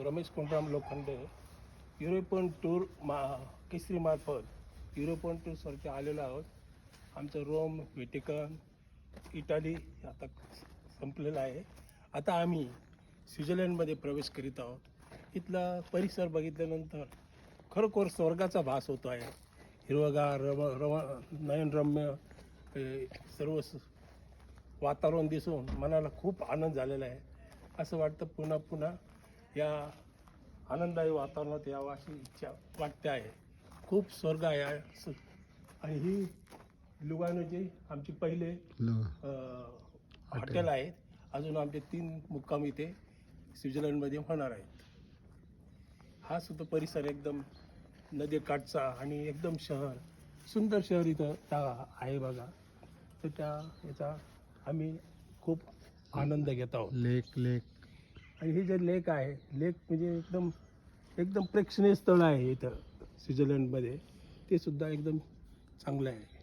Ramesh Kondram Lokhande European tour केसरीमार्फत European टूरसाठी आलेलो आहोत. आमचं रोम, व्हॅटिकन, इटाली आता संपलेलं आहे. आता आम्ही स्वित्झर्लंडमध्ये प्रवेश करीत आहोत. इथला परिसर बघितल्यानंतर खरोखर स्वर्गाचा भास होतो आहे. हिरवगार नयनरम्य सर्व वातावरण दिसून मनाला खूप आनंद झालेला आहे. असं वाटतं पुन्हा पुन्हा या आनंददायी वातावरणात यावं अशी इच्छा वाटते आहे. खूप स्वर्ग आहे आणि ही लुगानोची आमची पहिले हॉटेल आहेत. अजून आमचे 3 मुक्काम इथे स्वित्झर्लंडमध्ये होणार आहेत. हा सुद्धा परिसर एकदम नदीकाठचा आणि एकदम सुंदर शहर इथं आहे बघा. तर याचा आम्ही खूप आनंद घेत आहोत. लेक आणि हे जे लेक आहे, लेक म्हणजे एकदम प्रेक्षणीय स्थळ आहे इथं स्वित्झर्लंडमध्ये. ते सुद्धा एकदम चांगलं आहे.